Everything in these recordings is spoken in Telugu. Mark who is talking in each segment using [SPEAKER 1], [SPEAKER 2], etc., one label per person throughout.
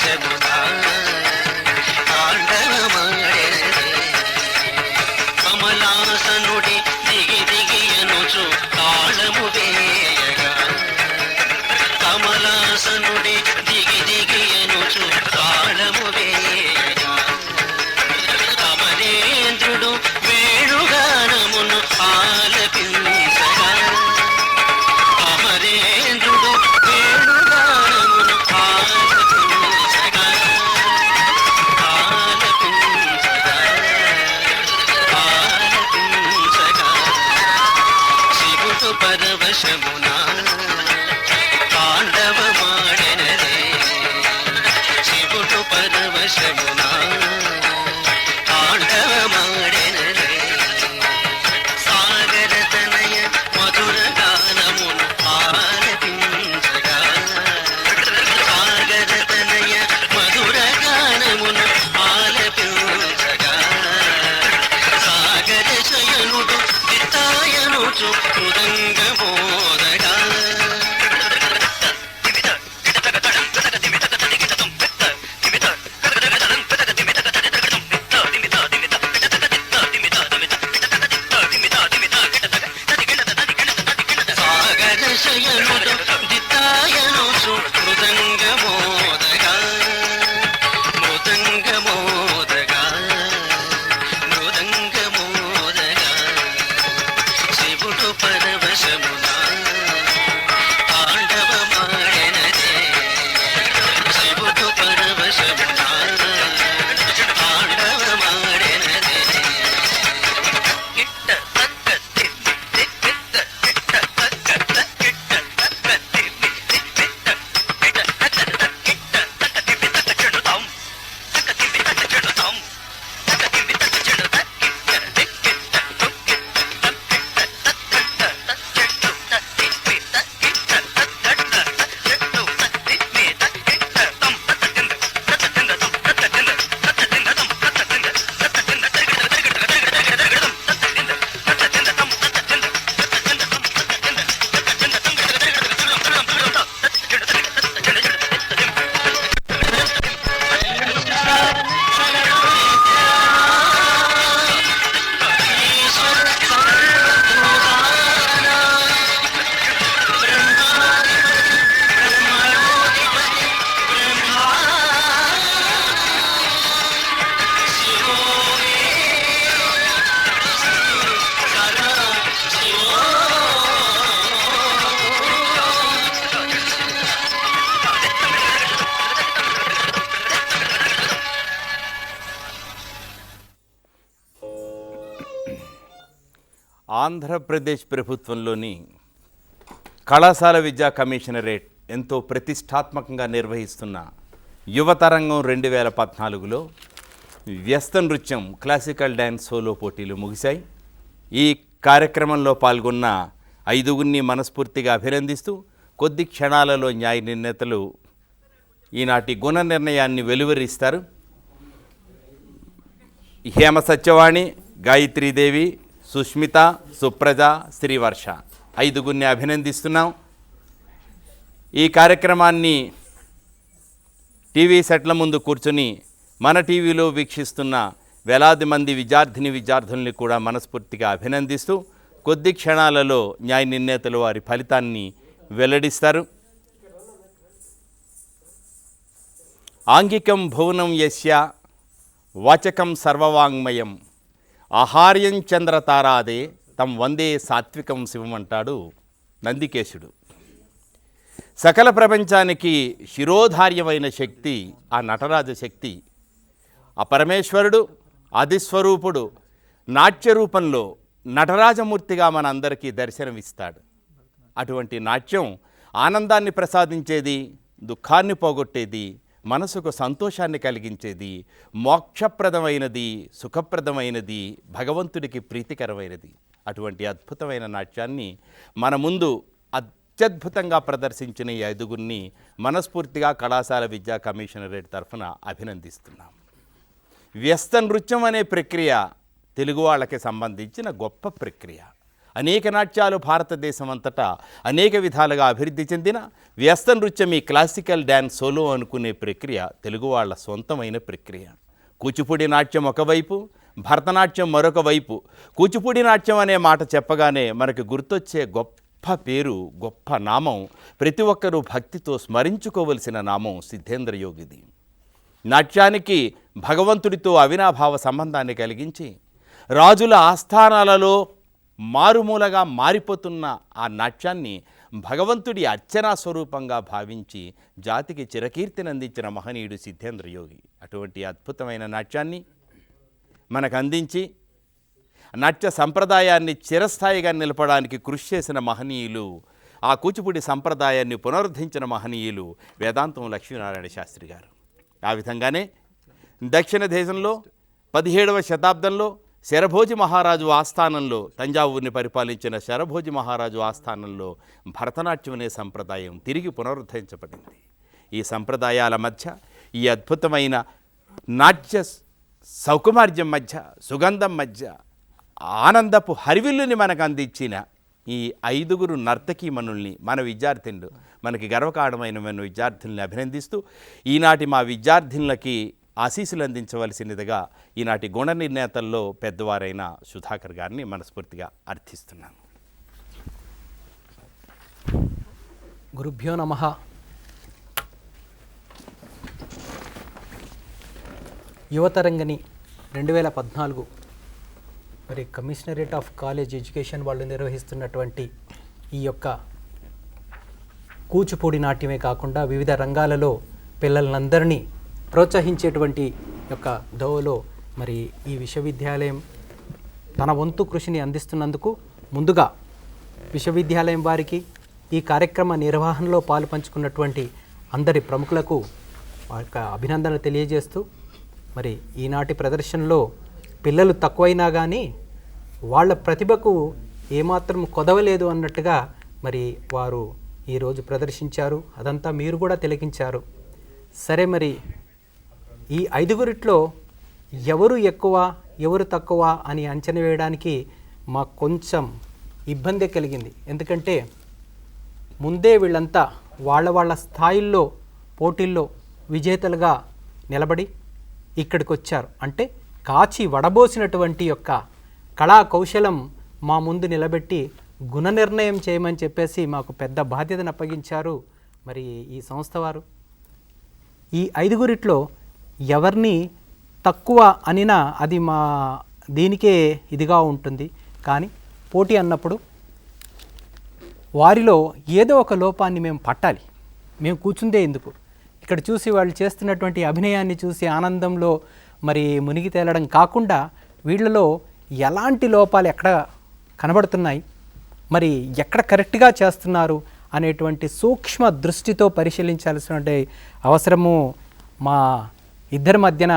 [SPEAKER 1] పరవశమునా తాండవమాడెనదే కమలాసనుడి దిగి దిగి అనుచు తాళము వేయగా కమలాసనుడి దిగి దిగి అనుచు తాళము వేయగా అమరేంద్రుడు వేణుగానమును ఆలపించగా అమరేంద్రుడు వేణుగానమును ఆలపించగా ఆలపించగా ఆలపించగా శివుడు పరవశమునా తాండవమాడెనదే శివుడు పరవశమునా తాండవమాడెనదే సాగరతనయ మధుర గానమును ఆలపించగా సాగరతనయ మధుర గానమును ఆలపించగా సాగర శయనుడు దితాయనుచు మృదంగమోదగా శయనుడు దితాయనుచు మృదంగమోదగా మృదంగమోదగా మృదంగమోదగా శివుడు పరవశమునా తాండవమాడెనదే శివుడు పరవశమునా తాండవమాడెనదే కిట్ట తక్క తిత్తి తిత్త కిట్ట తక్క కిట్ట తక్క తిత్తి తిత్త కిట్ట తక్క కిట్ట తక్క తిత్తి తక్క చెడుతాం తక్క తిత్తి తక్క చెడుతాం తక్క తిత్తి తక్క చెడుతా కిట్ట కిట్ట కిట్ట తక్క తక్క చెట్టు తక్కి తక్కిట్ట తక్క చెట్టు తక్కి తక్కిట్ట తం తక్క తింద తక్క తింద తం తక్క తింద తక్క తింద తం తక్క తింద తక్క తింద తరిగిడ తరిగిడ తరిగిడ తరిగిడ తరిగిడ తక్క తింద తక్క తింద తం తక్క తింద తక్క తింద తం తక్క తింద తక్క తింద తం తరిగిడ తరిగిడ తరిగిడ తక్క చెడు తరిగిడ తక్క చెడు చెడు
[SPEAKER 2] ఆంధ్రప్రదేశ్ ప్రభుత్వంలోని కళాశాల విద్యా కమిషనరేట్ ఎంతో ప్రతిష్టాత్మకంగా నిర్వహిస్తున్న యువతరంగం 2014లో వ్యస్త నృత్యం క్లాసికల్ డ్యాన్స్ సోలో పోటీలు ముగిశాయి. ఈ కార్యక్రమంలో పాల్గొన్న 5గురిని మనస్ఫూర్తిగా అభినందిస్తూ కొద్ది క్షణాలలో న్యాయ నిర్ణేతలు ఈనాటి గుణ నిర్ణయాన్ని వెలువరిస్తారు. హేమ సత్యవాణి, గాయత్రీదేవి, సుష్మిత, సుప్రజ, శ్రీవర్ష 5గురిని అభినందిస్తున్నాం. ఈ కార్యక్రమాన్ని టీవీ సెట్ల ముందు కూర్చొని మన టీవీలో వీక్షిస్తున్న వేలాది మంది విద్యార్థుల్ని కూడా మనస్ఫూర్తిగా అభినందిస్తూ కొద్ది క్షణాలలో న్యాయ నిర్ణేతలు వారి ఫలితాన్ని వెల్లడిస్తారు. ఆంగికం భువనం యస్య వాచకం సర్వవాంగ్మయం ఆహార్యం చంద్రతారాదే తం వందే సాత్వికం శివం అంటాడు నందికేశుడు. సకల ప్రపంచానికి శిరోధార్యమైన శక్తి ఆ నటరాజ శక్తి. ఆ పరమేశ్వరుడు ఆదిస్వరూపుడు నాట్య రూపంలో నటరాజమూర్తిగా మనందరికీ దర్శనమిస్తాడు. అటువంటి నాట్యం ఆనందాన్ని ప్రసాదించేది, దుఃఖాన్ని పోగొట్టేది, మనసుకు సంతోషాన్ని కలిగించేది, మోక్షప్రదమైనది, సుఖప్రదమైనది, భగవంతుడికి ప్రీతికరమైనది. అటువంటి అద్భుతమైన నాట్యాన్ని మన ముందు అత్యద్భుతంగా ప్రదర్శించిన ఈ 5గురిని మనస్ఫూర్తిగా కళాశాల విద్యా కమిషనరేట్ తరఫున అభినందిస్తున్నాం. వ్యస్త నృత్యం అనే ప్రక్రియ తెలుగు వాళ్ళకి సంబంధించిన గొప్ప ప్రక్రియ. అనేక నాట్యాలు భారతదేశం అంతటా అనేక విధాలుగా అభివృద్ధి చెందిన వ్యస్త నృత్యం ఈ క్లాసికల్ డ్యాన్స్ సోలో అనుకునే ప్రక్రియ తెలుగు వాళ్ళ సొంతమైన ప్రక్రియ. కూచిపూడి నాట్యం ఒకవైపు, భరతనాట్యం మరొక వైపు. కూచిపూడి నాట్యం అనే మాట చెప్పగానే మనకు గుర్తొచ్చే గొప్ప పేరు, గొప్ప నామం, ప్రతి ఒక్కరూ భక్తితో స్మరించుకోవలసిన నామం సిద్ధేంద్ర యోగిది. నాట్యానికి భగవంతుడితో అవినాభావ సంబంధాన్ని కలిగించి రాజుల ఆస్థానాలలో మారుమూలగా మారిపోతున్న ఆ నాట్యాన్ని భగవంతుడి అర్చనా స్వరూపంగా భావించి జాతికి చిరకీర్తిని అందించిన మహనీయుడు సిద్ధేంద్ర యోగి. అటువంటి అద్భుతమైన నాట్యాన్ని మనకు అందించి నాట్య సంప్రదాయాన్ని చిరస్థాయిగా నిలపడానికి కృషి చేసిన మహనీయులు, ఆ కూచిపూడి సంప్రదాయాన్ని పునరుద్ధరించిన మహనీయులు వేదాంతం లక్ష్మీనారాయణ శాస్త్రి గారు. ఆ విధంగానే దక్షిణ దేశంలో 17వ శతాబ్దంలో శరభోజి మహారాజు ఆస్థానంలో, తంజావూరుని పరిపాలించిన శరభోజి మహారాజు ఆస్థానంలో భరతనాట్యం అనే సంప్రదాయం తిరిగి పునరుద్ధరించబడింది. ఈ సంప్రదాయాల మధ్య, ఈ అద్భుతమైన నాట్య సౌకుమార్యం మధ్య, సుగంధం మధ్య ఆనందపు హరివిల్లుని మనకు అందించిన ఈ 5గురు నర్తకీమణుల్ని, మన విద్యార్థినులు, మనకి గర్వకారణమైన మన విద్యార్థుల్ని అభినందిస్తూ ఈనాటి మా విద్యార్థినులకి ఆశీస్సులు అందించవలసినదిగా ఈనాటి గుణ నిర్ణేతల్లో పెద్దవారైన సుధాకర్ గారిని మనస్ఫూర్తిగా అర్థిస్తున్నాను.
[SPEAKER 3] గురుభ్యో నమః. యువతరంగిణి 2014 మరి కమిషనరేట్ ఆఫ్ కాలేజ్ ఎడ్యుకేషన్ వాళ్ళు నిర్వహిస్తున్నటువంటి ఈ యొక్క కూచిపూడి నాట్యమే కాకుండా వివిధ రంగాలలో పిల్లలందరినీ ప్రోత్సహించేటువంటి యొక్క దోవలో మరి ఈ విశ్వవిద్యాలయం తన వంతు కృషిని అందిస్తున్నందుకు ముందుగా విశ్వవిద్యాలయం వారికి, ఈ కార్యక్రమ నిర్వహణలో పాలు పంచుకున్నటువంటి అందరి ప్రముఖులకు వారి అభినందనలు తెలియజేస్తూ, మరి ఈనాటి ప్రదర్శనలో పిల్లలు తక్కువైనా కానీ వాళ్ళ ప్రతిభకు ఏమాత్రం కొదవలేదు అన్నట్టుగా మరి వారు ఈరోజు ప్రదర్శించారు. అదంతా మీరు కూడా తిలకించారు. సరే, మరి ఈ 5గురిట్లో ఎవరు ఎక్కువ ఎవరు తక్కువ అని అంచనా వేయడానికి మాకు కొంచెం ఇబ్బంది కలిగింది. ఎందుకంటే ముందే వీళ్ళంతా వాళ్ళ స్థాయిల్లో పోటీల్లో విజేతలుగా నిలబడి ఇక్కడికి వచ్చారు. అంటే కాచి వడబోసినటువంటి యొక్క కళా కౌశలం మా ముందు నిలబెట్టి గుణ నిర్ణయం చేయమని చెప్పేసి మాకు పెద్ద బాధ్యతను అప్పగించారు మరి ఈ సంస్థ వారు. ఈ 5గురిట్లో ఎవరిని తక్కువ అనినా అది మా దీనికే ఇదిగా ఉంటుంది. కానీ పోటీ అన్నప్పుడు వారిలో ఏదో ఒక లోపాన్ని మేము పట్టాలి. మేము కూర్చుందే ఎందుకు, ఇక్కడ చూసి వాళ్ళు చేస్తున్నటువంటి అభినయాన్ని చూసి ఆనందంలో మరి మునిగి తేలడం కాకుండా వీళ్ళలో ఎలాంటి లోపాలు ఎక్కడ కనబడుతున్నాయి, మరి ఎక్కడ కరెక్ట్గా చేస్తున్నారు అనేటువంటి సూక్ష్మ దృష్టితో పరిశీలించాల్సినటువంటి అవసరము మా ఇద్దరి మధ్యన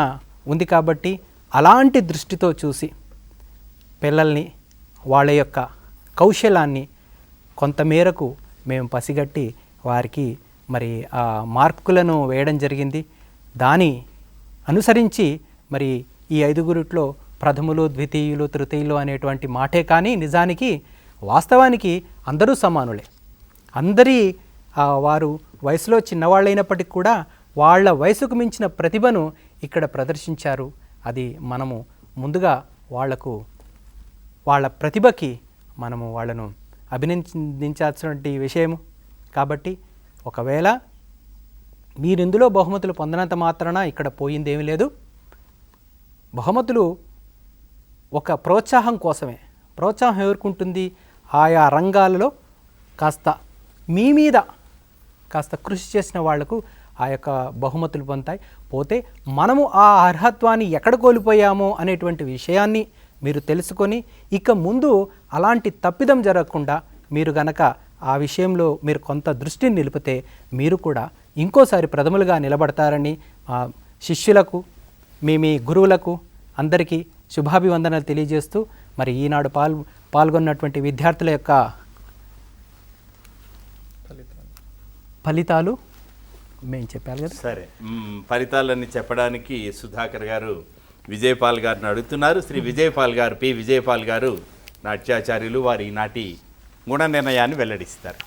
[SPEAKER 3] ఉంది. కాబట్టి అలాంటి దృష్టితో చూసి పిల్లల్ని వాళ్ళ యొక్క కౌశలాన్ని కొంతమేరకు మేము పసిగట్టి వారికి మరి ఆ మార్కులను వేయడం జరిగింది. దాని అనుసరించి మరి ఈ 5గురిట్లో ప్రథములు, ద్వితీయులు, తృతీయులు అనేటువంటి మాటే కానీ నిజానికి వాస్తవానికి అందరూ సమానులే. అందరి వారు వయసులో చిన్నవాళ్ళైనప్పటికీ కూడా వాళ్ళ వయసుకు మించిన ప్రతిభను ఇక్కడ ప్రదర్శించారు. అది మనము ముందుగా వాళ్లకు వాళ్ళ ప్రతిభకి మనము వాళ్ళను అభినందించాల్సినటువంటి విషయము. కాబట్టి ఒకవేళ మీరు ఇందులో బహుమతులు పొందినంత మాత్రాన ఇక్కడ పోయిందేమీ లేదు. బహుమతులు ఒక ప్రోత్సాహం కోసమే. ప్రోత్సాహం ఎవరికి ఆయా రంగాలలో కాస్త మీ మీద కాస్త కృషి చేసిన వాళ్లకు ఆ యొక్క బహుమతులు పొందుతాయి. పోతే మనము ఆ అర్హత్వాన్ని ఎక్కడ కోల్పోయామో అనేటువంటి విషయాన్ని మీరు తెలుసుకొని ఇక ముందు అలాంటి తప్పిదం జరగకుండా మీరు గనక ఆ విషయంలో మీరు కొంత దృష్టిని నిలిపితే మీరు కూడా ఇంకోసారి ప్రథములుగా నిలబడతారని శిష్యులకు మీ గురువులకు అందరికీ శుభాభివందనలు తెలియజేస్తూ మరి ఈనాడు పాల్గొన్నటువంటి విద్యార్థుల యొక్క ఫలితాలు మేము చెప్పాలి కదా.
[SPEAKER 2] సరే, ఫలితాలన్నీ చెప్పడానికి సుధాకర్ గారు విజయపాల్ గారిని అడుగుతున్నారు. శ్రీ విజయపాల్ గారు, పి విజయపాల్ గారు నాట్యాచార్యులు వారి ఈనాటి గుణ నిర్ణయాన్ని వెల్లడిస్తారు.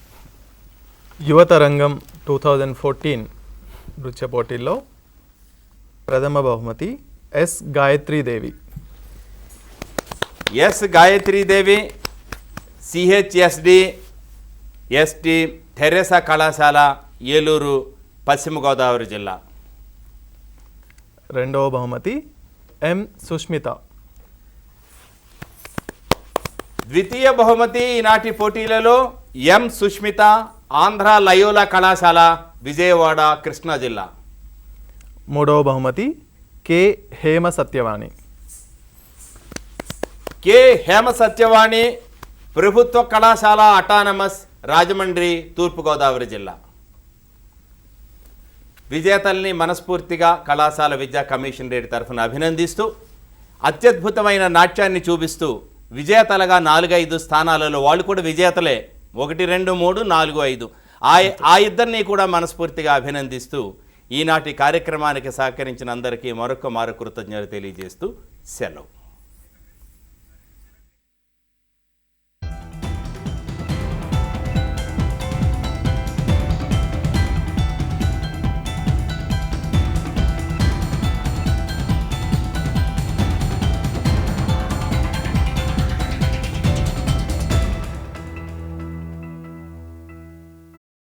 [SPEAKER 4] యువతరంగం 2014 నృత్య పోటీల్లో ప్రథమ బహుమతి S Gayatridevi.
[SPEAKER 2] S Gayatridevi CHSD ST Theresa కళాశాల, ఏలూరు, పశ్చిమ గోదావరి జిల్లా.
[SPEAKER 4] రెండవ బహుమతి ఎం సుష్మిత.
[SPEAKER 2] ద్వితీయ బహుమతి ఈనాటి పోటీలలో ఎం సుష్మిత, ఆంధ్ర లయోలా కళాశాల, విజయవాడ, కృష్ణా జిల్లా.
[SPEAKER 4] మూడవ బహుమతి కె హేమ సత్యవాణి.
[SPEAKER 2] కె హేమ సత్యవాణి, ప్రభుత్వ కళాశాల అటానమస్, రాజమండ్రి, తూర్పుగోదావరి జిల్లా. విజేతల్ని మనస్ఫూర్తిగా కళాశాల విద్యా కమిషనరేట్ తరఫున అభినందిస్తూ, అత్యద్భుతమైన నాట్యాన్ని చూపిస్తూ విజేతలుగా 4-5 స్థానాలలో వాళ్ళు కూడా విజేతలే, 1, 2, 3, 4, 5 ఆ ఇద్దరిని కూడా మనస్ఫూర్తిగా అభినందిస్తూ ఈనాటి కార్యక్రమానికి సహకరించిన అందరికీ మరొక కృతజ్ఞతలు తెలియజేస్తూ సెలవు.